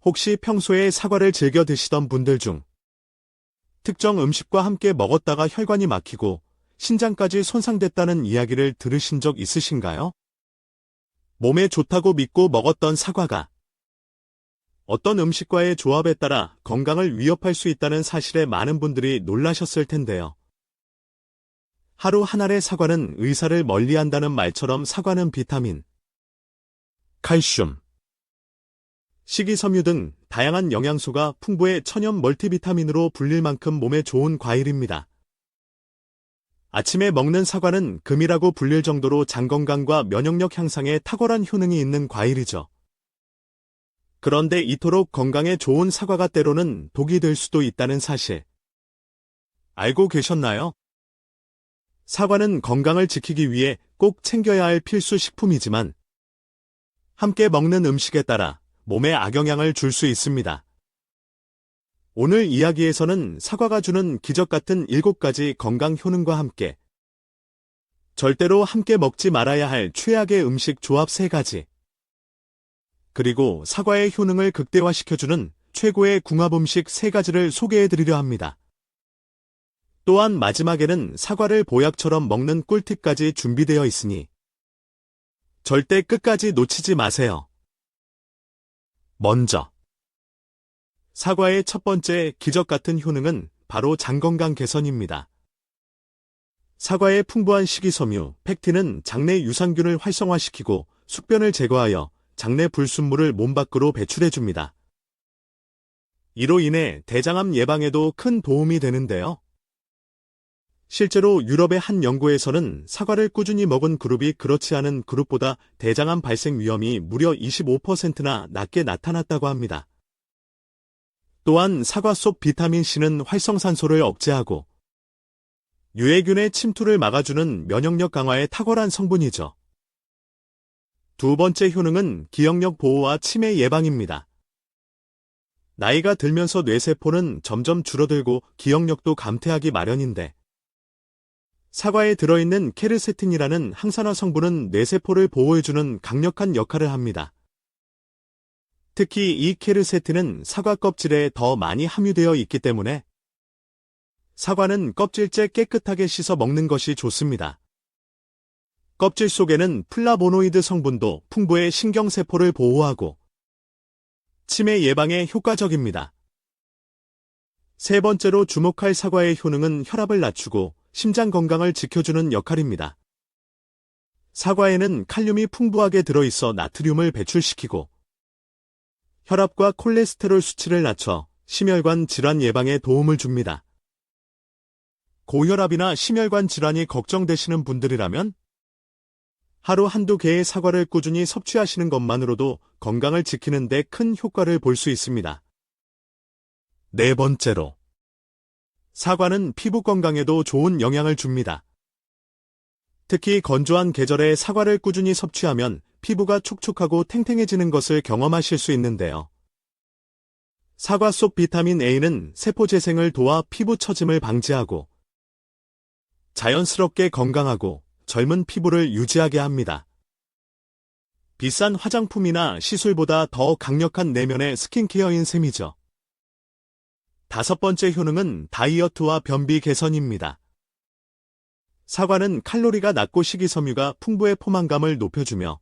혹시 평소에 사과를 즐겨 드시던 분들 중 특정 음식과 함께 먹었다가 혈관이 막히고 신장까지 손상됐다는 이야기를 들으신 적 있으신가요? 몸에 좋다고 믿고 먹었던 사과가 어떤 음식과의 조합에 따라 건강을 위협할 수 있다는 사실에 많은 분들이 놀라셨을 텐데요. 하루 한 알의 사과는 의사를 멀리한다는 말처럼 사과는 비타민, 칼슘, 식이섬유 등 다양한 영양소가 풍부해 천연 멀티비타민으로 불릴 만큼 몸에 좋은 과일입니다. 아침에 먹는 사과는 금이라고 불릴 정도로 장 건강과 면역력 향상에 탁월한 효능이 있는 과일이죠. 그런데 이토록 건강에 좋은 사과가 때로는 독이 될 수도 있다는 사실 알고 계셨나요? 사과는 건강을 지키기 위해 꼭 챙겨야 할 필수 식품이지만 함께 먹는 음식에 따라 몸에 악영향을 줄 수 있습니다. 오늘 이야기에서는 사과가 주는 기적 같은 7가지 건강 효능과 함께 절대로 함께 먹지 말아야 할 최악의 음식 조합 3가지, 그리고 사과의 효능을 극대화시켜주는 최고의 궁합 음식 3가지를 소개해드리려 합니다. 또한 마지막에는 사과를 보약처럼 먹는 꿀팁까지 준비되어 있으니 절대 끝까지 놓치지 마세요. 먼저 사과의 첫 번째 기적 같은 효능은 바로 장 건강 개선입니다. 사과의 풍부한 식이섬유, 팩틴은 장내 유산균을 활성화시키고 숙변을 제거하여 장내 불순물을 몸 밖으로 배출해줍니다. 이로 인해 대장암 예방에도 큰 도움이 되는데요. 실제로 유럽의 한 연구에서는 사과를 꾸준히 먹은 그룹이 그렇지 않은 그룹보다 대장암 발생 위험이 무려 25%나 낮게 나타났다고 합니다. 또한 사과 속 비타민C는 활성산소를 억제하고 유해균의 침투를 막아주는 면역력 강화에 탁월한 성분이죠. 두 번째 효능은 기억력 보호와 치매 예방입니다. 나이가 들면서 뇌세포는 점점 줄어들고 기억력도 감퇴하기 마련인데 사과에 들어있는 케르세틴이라는 항산화 성분은 뇌세포를 보호해주는 강력한 역할을 합니다. 특히 이 케르세틴은 사과 껍질에 더 많이 함유되어 있기 때문에 사과는 껍질째 깨끗하게 씻어 먹는 것이 좋습니다. 껍질 속에는 플라보노이드 성분도 풍부해 신경세포를 보호하고 치매 예방에 효과적입니다. 세 번째로 주목할 사과의 효능은 혈압을 낮추고 심장 건강을 지켜주는 역할입니다. 사과에는 칼륨이 풍부하게 들어있어 나트륨을 배출시키고 혈압과 콜레스테롤 수치를 낮춰 심혈관 질환 예방에 도움을 줍니다. 고혈압이나 심혈관 질환이 걱정되시는 분들이라면 하루 한두 개의 사과를 꾸준히 섭취하시는 것만으로도 건강을 지키는 데 큰 효과를 볼 수 있습니다. 네 번째로, 사과는 피부 건강에도 좋은 영향을 줍니다. 특히 건조한 계절에 사과를 꾸준히 섭취하면 피부가 촉촉하고 탱탱해지는 것을 경험하실 수 있는데요. 사과 속 비타민 A는 세포 재생을 도와 피부 처짐을 방지하고 자연스럽게 건강하고 젊은 피부를 유지하게 합니다. 비싼 화장품이나 시술보다 더 강력한 내면의 스킨케어인 셈이죠. 다섯 번째 효능은 다이어트와 변비 개선입니다. 사과는 칼로리가 낮고 식이섬유가 풍부해 포만감을 높여주며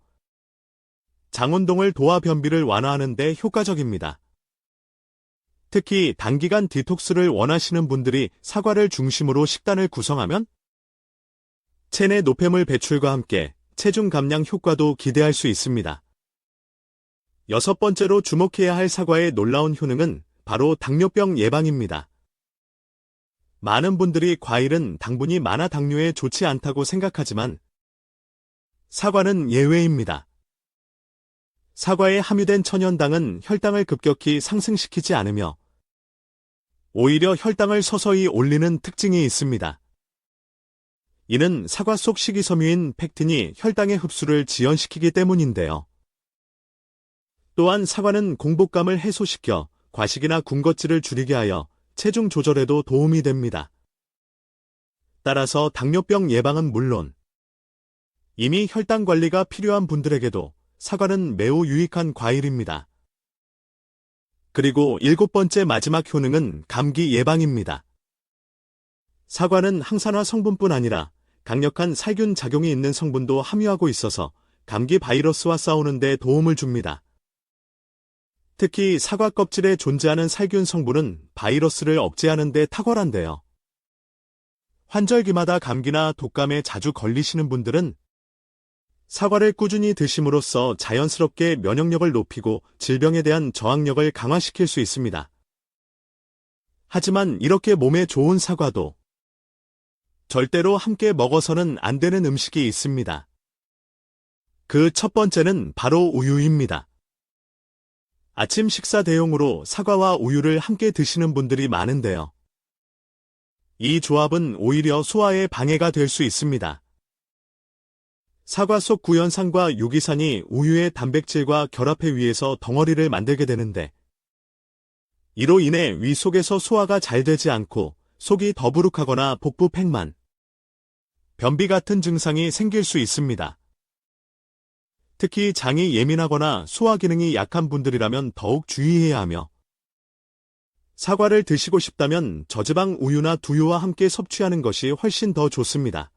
장운동을 도와 변비를 완화하는 데 효과적입니다. 특히 단기간 디톡스를 원하시는 분들이 사과를 중심으로 식단을 구성하면 체내 노폐물 배출과 함께 체중 감량 효과도 기대할 수 있습니다. 여섯 번째로 주목해야 할 사과의 놀라운 효능은 바로 당뇨병 예방입니다. 많은 분들이 과일은 당분이 많아 당뇨에 좋지 않다고 생각하지만 사과는 예외입니다. 사과에 함유된 천연당은 혈당을 급격히 상승시키지 않으며 오히려 혈당을 서서히 올리는 특징이 있습니다. 이는 사과 속 식이섬유인 팩틴이 혈당의 흡수를 지연시키기 때문인데요. 또한 사과는 공복감을 해소시켜 과식이나 군것질을 줄이게 하여 체중 조절에도 도움이 됩니다. 따라서 당뇨병 예방은 물론 이미 혈당 관리가 필요한 분들에게도 사과는 매우 유익한 과일입니다. 그리고 7번째 마지막 효능은 감기 예방입니다. 사과는 항산화 성분뿐 아니라 강력한 살균 작용이 있는 성분도 함유하고 있어서 감기 바이러스와 싸우는 데 도움을 줍니다. 특히 사과 껍질에 존재하는 살균 성분은 바이러스를 억제하는 데 탁월한데요. 환절기마다 감기나 독감에 자주 걸리시는 분들은 사과를 꾸준히 드심으로써 자연스럽게 면역력을 높이고 질병에 대한 저항력을 강화시킬 수 있습니다. 하지만 이렇게 몸에 좋은 사과도 절대로 함께 먹어서는 안 되는 음식이 있습니다. 그 첫 번째는 바로 우유입니다. 아침 식사 대용으로 사과와 우유를 함께 드시는 분들이 많은데요. 이 조합은 오히려 소화에 방해가 될 수 있습니다. 사과 속 구연산과 유기산이 우유의 단백질과 결합해 위에서 덩어리를 만들게 되는데, 이로 인해 위 속에서 소화가 잘 되지 않고 속이 더부룩하거나 복부 팽만, 변비 같은 증상이 생길 수 있습니다. 특히 장이 예민하거나 소화 기능이 약한 분들이라면 더욱 주의해야 하며, 사과를 드시고 싶다면 저지방 우유나 두유와 함께 섭취하는 것이 훨씬 더 좋습니다.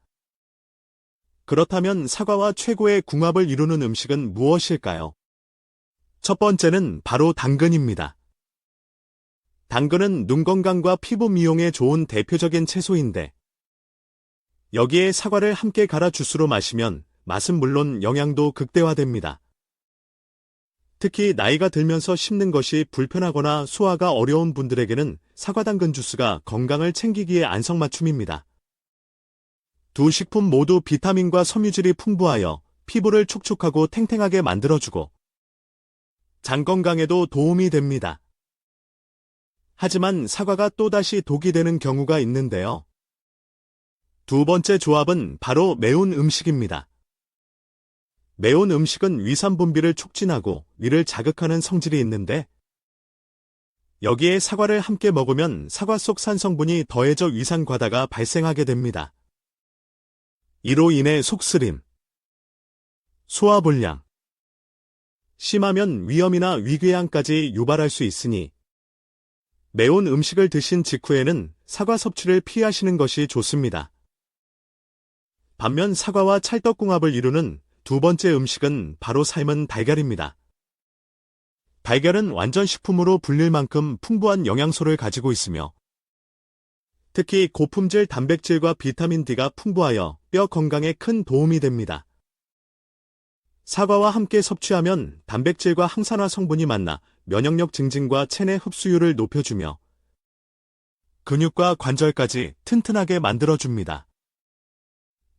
그렇다면 사과와 최고의 궁합을 이루는 음식은 무엇일까요? 첫 번째는 바로 당근입니다. 당근은 눈 건강과 피부 미용에 좋은 대표적인 채소인데, 여기에 사과를 함께 갈아 주스로 마시면 맛은 물론 영양도 극대화됩니다. 특히 나이가 들면서 씹는 것이 불편하거나 소화가 어려운 분들에게는 사과 당근 주스가 건강을 챙기기에 안성맞춤입니다. 두 식품 모두 비타민과 섬유질이 풍부하여 피부를 촉촉하고 탱탱하게 만들어주고 장 건강에도 도움이 됩니다. 하지만 사과가 또다시 독이 되는 경우가 있는데요. 두 번째 조합은 바로 매운 음식입니다. 매운 음식은 위산 분비를 촉진하고 위를 자극하는 성질이 있는데, 여기에 사과를 함께 먹으면 사과 속 산성분이 더해져 위산 과다가 발생하게 됩니다. 이로 인해 속쓰림, 소화불량, 심하면 위염이나 위궤양까지 유발할 수 있으니 매운 음식을 드신 직후에는 사과 섭취를 피하시는 것이 좋습니다. 반면 사과와 찰떡궁합을 이루는 두 번째 음식은 바로 삶은 달걀입니다. 달걀은 완전 식품으로 불릴 만큼 풍부한 영양소를 가지고 있으며, 특히 고품질 단백질과 비타민 D가 풍부하여 뼈 건강에 큰 도움이 됩니다. 사과와 함께 섭취하면 단백질과 항산화 성분이 만나 면역력 증진과 체내 흡수율을 높여주며 근육과 관절까지 튼튼하게 만들어줍니다.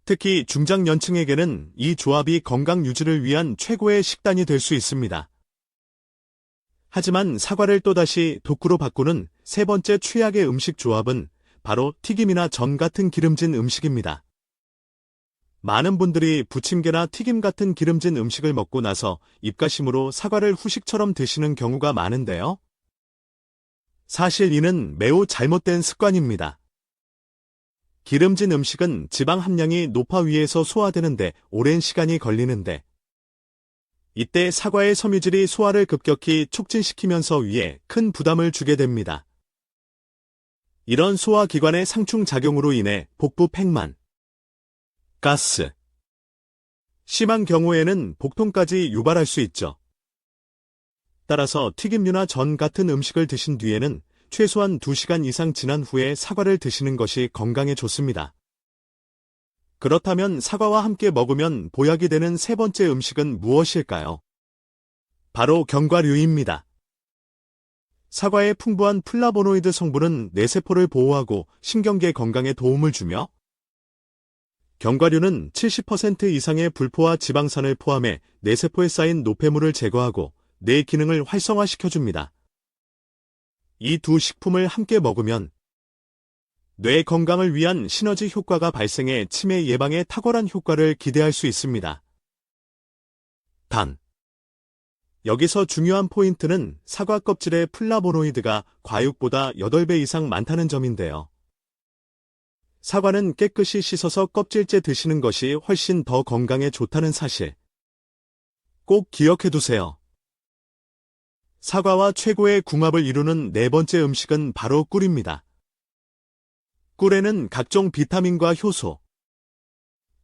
특히 중장년층에게는 이 조합이 건강 유지를 위한 최고의 식단이 될 수 있습니다. 하지만 사과를 또다시 독구로 바꾸는 세 번째 최악의 음식 조합은 바로 튀김이나 전 같은 기름진 음식입니다. 많은 분들이 부침개나 튀김 같은 기름진 음식을 먹고 나서 입가심으로 사과를 후식처럼 드시는 경우가 많은데요. 사실 이는 매우 잘못된 습관입니다. 기름진 음식은 지방 함량이 높아 위에서 소화되는데 오랜 시간이 걸리는데, 이때 사과의 섬유질이 소화를 급격히 촉진시키면서 위에 큰 부담을 주게 됩니다. 이런 소화기관의 상충작용으로 인해 복부 팽만, 가스, 심한 경우에는 복통까지 유발할 수 있죠. 따라서 튀김류나 전 같은 음식을 드신 뒤에는 최소한 2시간 이상 지난 후에 사과를 드시는 것이 건강에 좋습니다. 그렇다면 사과와 함께 먹으면 보약이 되는 세 번째 음식은 무엇일까요? 바로 견과류입니다. 사과의 풍부한 플라보노이드 성분은 뇌세포를 보호하고 신경계 건강에 도움을 주며, 견과류는 70% 이상의 불포화 지방산을 포함해 뇌세포에 쌓인 노폐물을 제거하고 뇌 기능을 활성화시켜줍니다. 이 두 식품을 함께 먹으면 뇌 건강을 위한 시너지 효과가 발생해 치매 예방에 탁월한 효과를 기대할 수 있습니다. 단, 여기서 중요한 포인트는 사과 껍질의 플라보노이드가 과육보다 8배 이상 많다는 점인데요. 사과는 깨끗이 씻어서 껍질째 드시는 것이 훨씬 더 건강에 좋다는 사실 꼭 기억해 두세요. 사과와 최고의 궁합을 이루는 네 번째 음식은 바로 꿀입니다. 꿀에는 각종 비타민과 효소,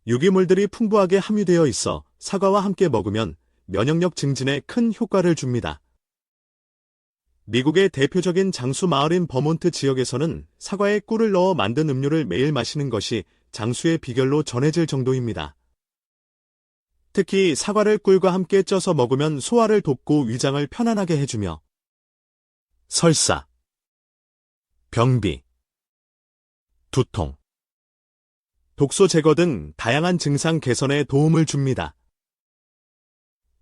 유기물들이 풍부하게 함유되어 있어 사과와 함께 먹으면 면역력 증진에 큰 효과를 줍니다. 미국의 대표적인 장수 마을인 버몬트 지역에서는 사과에 꿀을 넣어 만든 음료를 매일 마시는 것이 장수의 비결로 전해질 정도입니다. 특히 사과를 꿀과 함께 쪄서 먹으면 소화를 돕고 위장을 편안하게 해주며 설사, 변비, 두통, 독소 제거 등 다양한 증상 개선에 도움을 줍니다.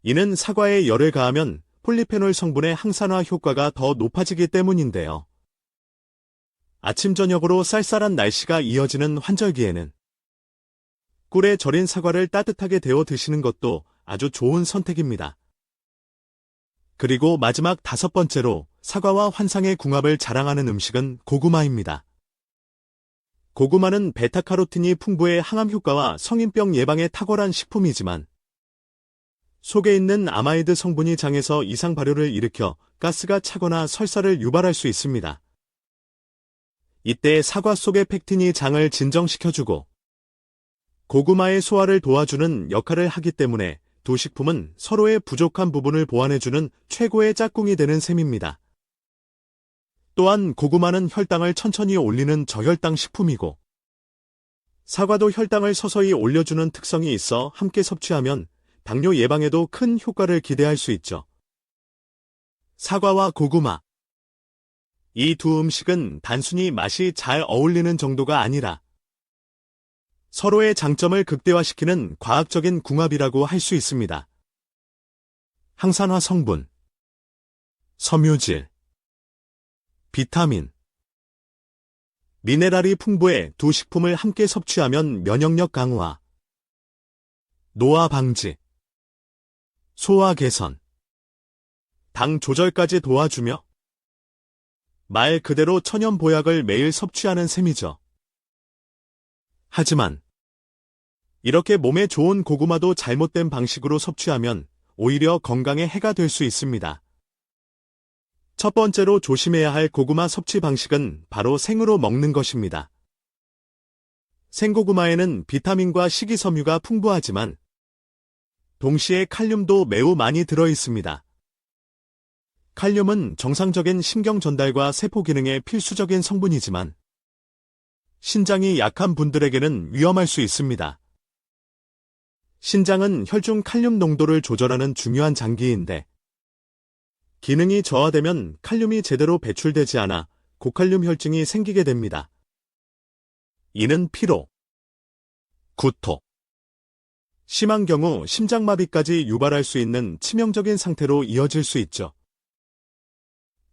이는 사과에 열을 가하면 폴리페놀 성분의 항산화 효과가 더 높아지기 때문인데요. 아침 저녁으로 쌀쌀한 날씨가 이어지는 환절기에는 꿀에 절인 사과를 따뜻하게 데워 드시는 것도 아주 좋은 선택입니다. 그리고 마지막 다섯 번째로 사과와 환상의 궁합을 자랑하는 음식은 고구마입니다. 고구마는 베타카로틴이 풍부해 항암 효과와 성인병 예방에 탁월한 식품이지만 속에 있는 아마이드 성분이 장에서 이상 발효를 일으켜 가스가 차거나 설사를 유발할 수 있습니다. 이때 사과 속의 펙틴이 장을 진정시켜주고 고구마의 소화를 도와주는 역할을 하기 때문에 두 식품은 서로의 부족한 부분을 보완해주는 최고의 짝꿍이 되는 셈입니다. 또한 고구마는 혈당을 천천히 올리는 저혈당 식품이고 사과도 혈당을 서서히 올려주는 특성이 있어 함께 섭취하면 당뇨 예방에도 큰 효과를 기대할 수 있죠. 사과와 고구마. 이 두 음식은 단순히 맛이 잘 어울리는 정도가 아니라 서로의 장점을 극대화시키는 과학적인 궁합이라고 할 수 있습니다. 항산화 성분, 섬유질, 비타민, 미네랄이 풍부해 두 식품을 함께 섭취하면 면역력 강화, 노화 방지, 소화 개선, 당 조절까지 도와주며 말 그대로 천연 보약을 매일 섭취하는 셈이죠. 하지만 이렇게 몸에 좋은 고구마도 잘못된 방식으로 섭취하면 오히려 건강에 해가 될 수 있습니다. 첫 번째로 조심해야 할 고구마 섭취 방식은 바로 생으로 먹는 것입니다. 생고구마에는 비타민과 식이섬유가 풍부하지만 동시에 칼륨도 매우 많이 들어 있습니다. 칼륨은 정상적인 신경 전달과 세포 기능에 필수적인 성분이지만 신장이 약한 분들에게는 위험할 수 있습니다. 신장은 혈중 칼륨 농도를 조절하는 중요한 장기인데 기능이 저하되면 칼륨이 제대로 배출되지 않아 고칼륨 혈증이 생기게 됩니다. 이는 피로, 구토, 심한 경우 심장마비까지 유발할 수 있는 치명적인 상태로 이어질 수 있죠.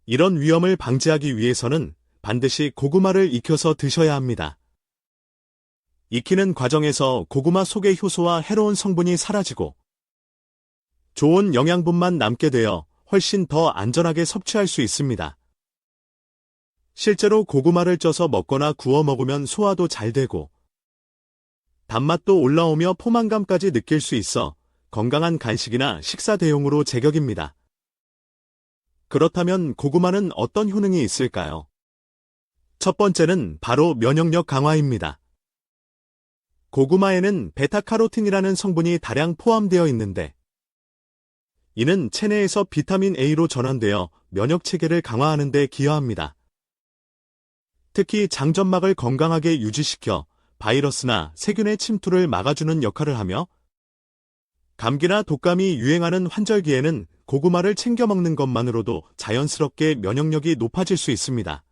이런 위험을 방지하기 위해서는 반드시 고구마를 익혀서 드셔야 합니다. 익히는 과정에서 고구마 속의 효소와 해로운 성분이 사라지고 좋은 영양분만 남게 되어 훨씬 더 안전하게 섭취할 수 있습니다. 실제로 고구마를 쪄서 먹거나 구워 먹으면 소화도 잘 되고 단맛도 올라오며 포만감까지 느낄 수 있어 건강한 간식이나 식사 대용으로 제격입니다. 그렇다면 고구마는 어떤 효능이 있을까요? 첫 번째는 바로 면역력 강화입니다. 고구마에는 베타카로틴이라는 성분이 다량 포함되어 있는데 이는 체내에서 비타민 A로 전환되어 면역 체계를 강화하는 데 기여합니다. 특히 장점막을 건강하게 유지시켜 바이러스나 세균의 침투를 막아주는 역할을 하며 감기나 독감이 유행하는 환절기에는 고구마를 챙겨 먹는 것만으로도 자연스럽게 면역력이 높아질 수 있습니다.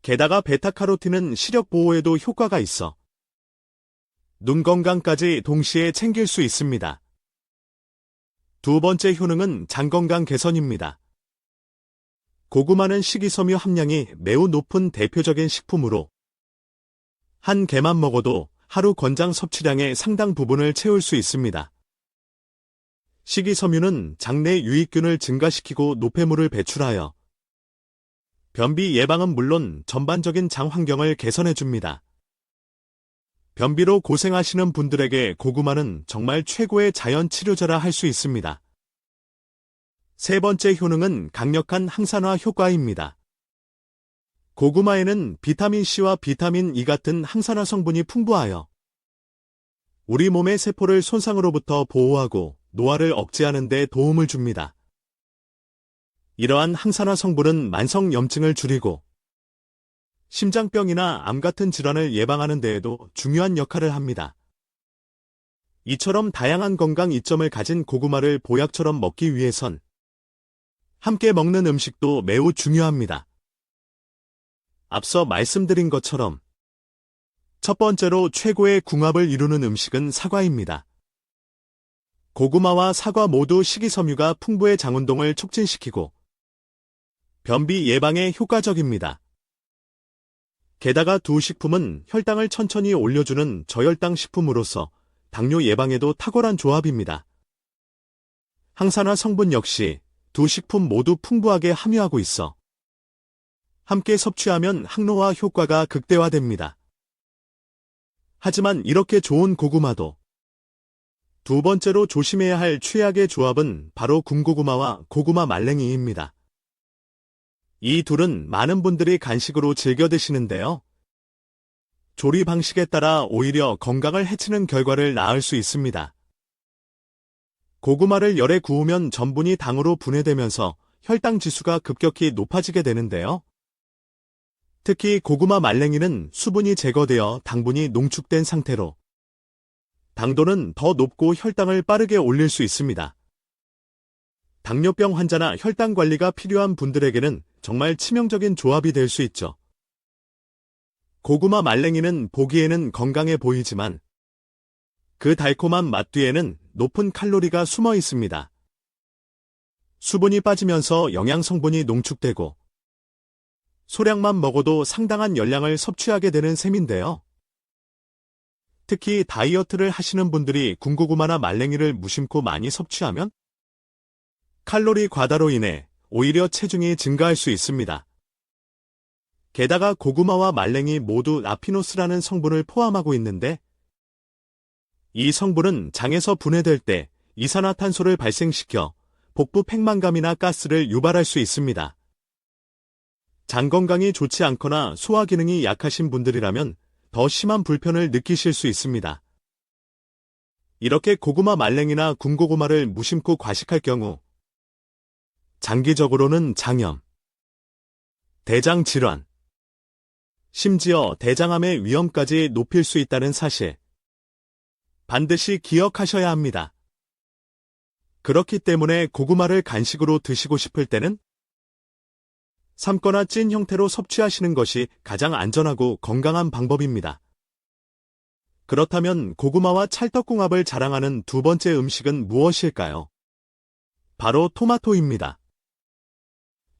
게다가 베타카로틴은 시력 보호에도 효과가 있어 눈 건강까지 동시에 챙길 수 있습니다. 두 번째 효능은 장 건강 개선입니다. 고구마는 식이섬유 함량이 매우 높은 대표적인 식품으로 한 개만 먹어도 하루 권장 섭취량의 상당 부분을 채울 수 있습니다. 식이섬유는 장내 유익균을 증가시키고 노폐물을 배출하여 변비 예방은 물론 전반적인 장 환경을 개선해줍니다. 변비로 고생하시는 분들에게 고구마는 정말 최고의 자연 치료제라 할 수 있습니다. 세 번째 효능은 강력한 항산화 효과입니다. 고구마에는 비타민C와 비타민 E 같은 항산화 성분이 풍부하여 우리 몸의 세포를 손상으로부터 보호하고 노화를 억제하는 데 도움을 줍니다. 이러한 항산화 성분은 만성염증을 줄이고 심장병이나 암 같은 질환을 예방하는 데에도 중요한 역할을 합니다. 이처럼 다양한 건강 이점을 가진 고구마를 보약처럼 먹기 위해선 함께 먹는 음식도 매우 중요합니다. 앞서 말씀드린 것처럼 첫 번째로 최고의 궁합을 이루는 음식은 사과입니다. 고구마와 사과 모두 식이섬유가 풍부해 장운동을 촉진시키고 변비 예방에 효과적입니다. 게다가 두 식품은 혈당을 천천히 올려주는 저혈당 식품으로서 당뇨 예방에도 탁월한 조합입니다. 항산화 성분 역시 두 식품 모두 풍부하게 함유하고 있어 함께 섭취하면 항노화 효과가 극대화됩니다. 하지만 이렇게 좋은 고구마도 두 번째로 조심해야 할 최악의 조합은 바로 군고구마와 고구마 말랭이입니다. 이 둘은 많은 분들이 간식으로 즐겨 드시는데요. 조리 방식에 따라 오히려 건강을 해치는 결과를 낳을 수 있습니다. 고구마를 열에 구우면 전분이 당으로 분해되면서 혈당 지수가 급격히 높아지게 되는데요. 특히 고구마 말랭이는 수분이 제거되어 당분이 농축된 상태로 당도는 더 높고 혈당을 빠르게 올릴 수 있습니다. 당뇨병 환자나 혈당 관리가 필요한 분들에게는 정말 치명적인 조합이 될 수 있죠. 고구마 말랭이는 보기에는 건강해 보이지만 그 달콤한 맛 뒤에는 높은 칼로리가 숨어 있습니다. 수분이 빠지면서 영양 성분이 농축되고 소량만 먹어도 상당한 열량을 섭취하게 되는 셈인데요. 특히 다이어트를 하시는 분들이 군고구마나 말랭이를 무심코 많이 섭취하면 칼로리 과다로 인해 오히려 체중이 증가할 수 있습니다. 게다가 고구마와 말랭이 모두 라피노스라는 성분을 포함하고 있는데 이 성분은 장에서 분해될 때 이산화탄소를 발생시켜 복부 팽만감이나 가스를 유발할 수 있습니다. 장 건강이 좋지 않거나 소화 기능이 약하신 분들이라면 더 심한 불편을 느끼실 수 있습니다. 이렇게 고구마 말랭이나 군고구마를 무심코 과식할 경우 장기적으로는 장염, 대장 질환, 심지어 대장암의 위험까지 높일 수 있다는 사실 반드시 기억하셔야 합니다. 그렇기 때문에 고구마를 간식으로 드시고 싶을 때는 삶거나 찐 형태로 섭취하시는 것이 가장 안전하고 건강한 방법입니다. 그렇다면 고구마와 찰떡궁합을 자랑하는 두 번째 음식은 무엇일까요? 바로 토마토입니다.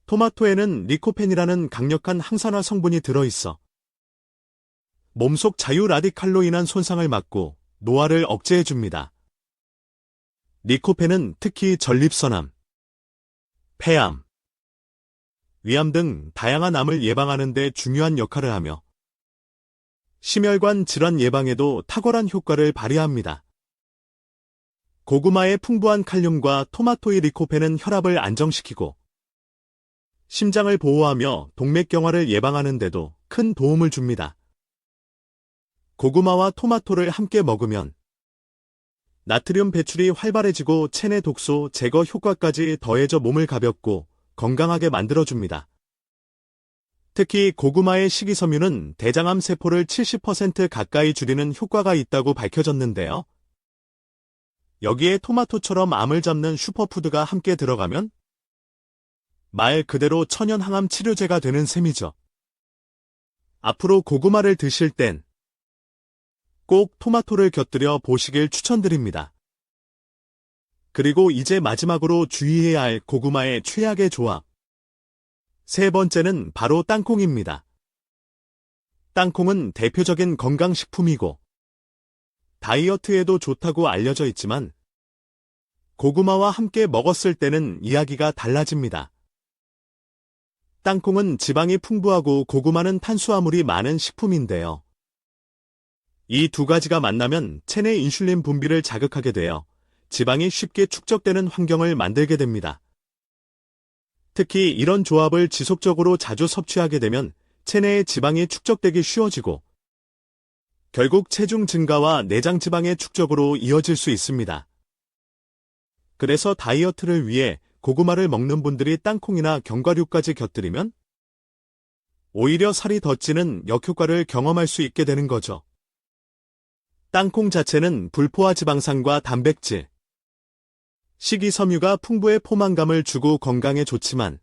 토마토에는 리코펜이라는 강력한 항산화 성분이 들어있어 몸속 자유 라디칼로 인한 손상을 막고 노화를 억제해줍니다. 리코펜은 특히 전립선암, 폐암, 위암 등 다양한 암을 예방하는 데 중요한 역할을 하며 심혈관 질환 예방에도 탁월한 효과를 발휘합니다. 고구마의 풍부한 칼륨과 토마토의 리코펜은 혈압을 안정시키고 심장을 보호하며 동맥경화를 예방하는 데도 큰 도움을 줍니다. 고구마와 토마토를 함께 먹으면 나트륨 배출이 활발해지고 체내 독소 제거 효과까지 더해져 몸을 가볍고 건강하게 만들어줍니다. 특히 고구마의 식이섬유는 대장암 세포를 70% 가까이 줄이는 효과가 있다고 밝혀졌는데요. 여기에 토마토처럼 암을 잡는 슈퍼푸드가 함께 들어가면 말 그대로 천연 항암 치료제가 되는 셈이죠. 앞으로 고구마를 드실 땐 꼭 토마토를 곁들여 보시길 추천드립니다. 그리고 이제 마지막으로 주의해야 할 고구마의 최악의 조합. 세 번째는 바로 땅콩입니다. 땅콩은 대표적인 건강식품이고 다이어트에도 좋다고 알려져 있지만 고구마와 함께 먹었을 때는 이야기가 달라집니다. 땅콩은 지방이 풍부하고 고구마는 탄수화물이 많은 식품인데요. 이 두 가지가 만나면 체내 인슐린 분비를 자극하게 되어 지방이 쉽게 축적되는 환경을 만들게 됩니다. 특히 이런 조합을 지속적으로 자주 섭취하게 되면 체내의 지방이 축적되기 쉬워지고 결국 체중 증가와 내장 지방의 축적으로 이어질 수 있습니다. 그래서 다이어트를 위해 고구마를 먹는 분들이 땅콩이나 견과류까지 곁들이면 오히려 살이 더 찌는 역효과를 경험할 수 있게 되는 거죠. 땅콩 자체는 불포화 지방산과 단백질, 식이섬유가 풍부해 포만감을 주고 건강에 좋지만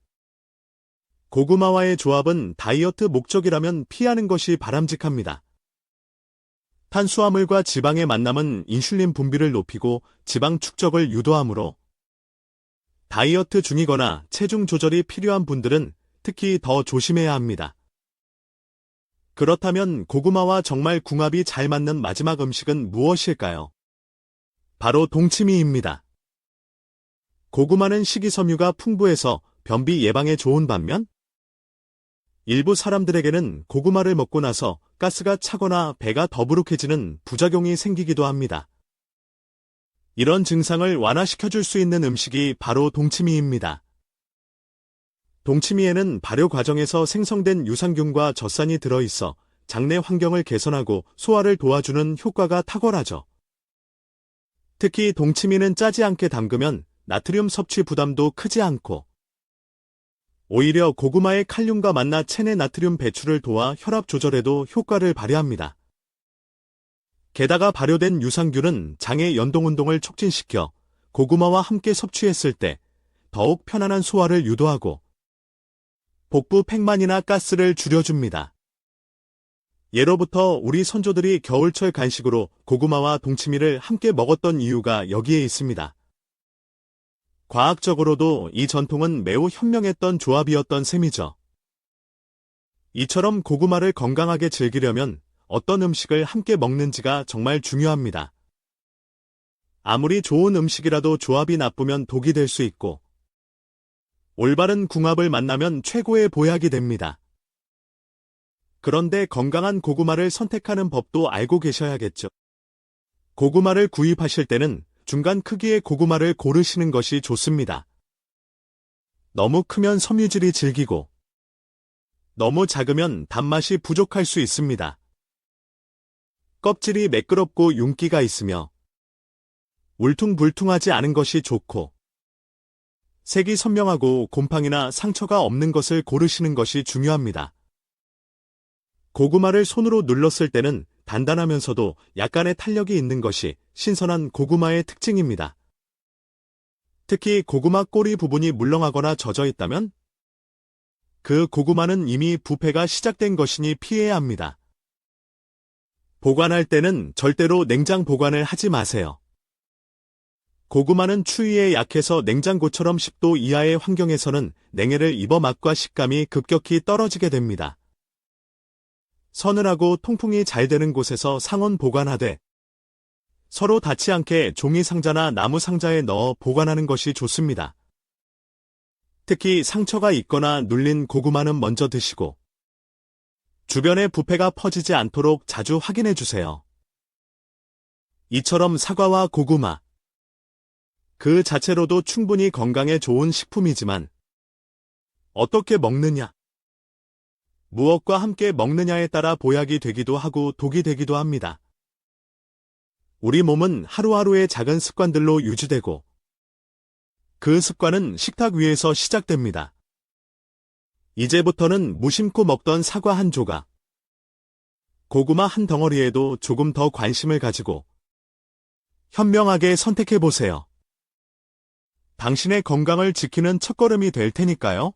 고구마와의 조합은 다이어트 목적이라면 피하는 것이 바람직합니다. 탄수화물과 지방의 만남은 인슐린 분비를 높이고 지방 축적을 유도하므로 다이어트 중이거나 체중 조절이 필요한 분들은 특히 더 조심해야 합니다. 그렇다면 고구마와 정말 궁합이 잘 맞는 마지막 음식은 무엇일까요? 바로 동치미입니다. 고구마는 식이섬유가 풍부해서 변비 예방에 좋은 반면 일부 사람들에게는 고구마를 먹고 나서 가스가 차거나 배가 더부룩해지는 부작용이 생기기도 합니다. 이런 증상을 완화시켜줄 수 있는 음식이 바로 동치미입니다. 동치미에는 발효 과정에서 생성된 유산균과 젖산이 들어있어 장내 환경을 개선하고 소화를 도와주는 효과가 탁월하죠. 특히 동치미는 짜지 않게 담그면 나트륨 섭취 부담도 크지 않고 오히려 고구마의 칼륨과 만나 체내 나트륨 배출을 도와 혈압 조절에도 효과를 발휘합니다. 게다가 발효된 유산균은 장의 연동운동을 촉진시켜 고구마와 함께 섭취했을 때 더욱 편안한 소화를 유도하고 복부 팽만이나 가스를 줄여줍니다. 예로부터 우리 선조들이 겨울철 간식으로 고구마와 동치미를 함께 먹었던 이유가 여기에 있습니다. 과학적으로도 이 전통은 매우 현명했던 조합이었던 셈이죠. 이처럼 고구마를 건강하게 즐기려면 어떤 음식을 함께 먹는지가 정말 중요합니다. 아무리 좋은 음식이라도 조합이 나쁘면 독이 될 수 있고 올바른 궁합을 만나면 최고의 보약이 됩니다. 그런데 건강한 고구마를 선택하는 법도 알고 계셔야겠죠. 고구마를 구입하실 때는 중간 크기의 고구마를 고르시는 것이 좋습니다. 너무 크면 섬유질이 질기고 너무 작으면 단맛이 부족할 수 있습니다. 껍질이 매끄럽고 윤기가 있으며 울퉁불퉁하지 않은 것이 좋고 색이 선명하고 곰팡이나 상처가 없는 것을 고르시는 것이 중요합니다. 고구마를 손으로 눌렀을 때는 단단하면서도 약간의 탄력이 있는 것이 신선한 고구마의 특징입니다. 특히 고구마 꼬리 부분이 물렁하거나 젖어 있다면 그 고구마는 이미 부패가 시작된 것이니 피해야 합니다. 보관할 때는 절대로 냉장 보관을 하지 마세요. 고구마는 추위에 약해서 냉장고처럼 10도 이하의 환경에서는 냉해를 입어 맛과 식감이 급격히 떨어지게 됩니다. 서늘하고 통풍이 잘 되는 곳에서 상온 보관하되 서로 닿지 않게 종이 상자나 나무 상자에 넣어 보관하는 것이 좋습니다. 특히 상처가 있거나 눌린 고구마는 먼저 드시고 주변에 부패가 퍼지지 않도록 자주 확인해 주세요. 이처럼 사과와 고구마 그 자체로도 충분히 건강에 좋은 식품이지만 어떻게 먹느냐? 무엇과 함께 먹느냐에 따라 보약이 되기도 하고 독이 되기도 합니다. 우리 몸은 하루하루의 작은 습관들로 유지되고 그 습관은 식탁 위에서 시작됩니다. 이제부터는 무심코 먹던 사과 한 조각, 고구마 한 덩어리에도 조금 더 관심을 가지고 현명하게 선택해보세요. 당신의 건강을 지키는 첫걸음이 될 테니까요.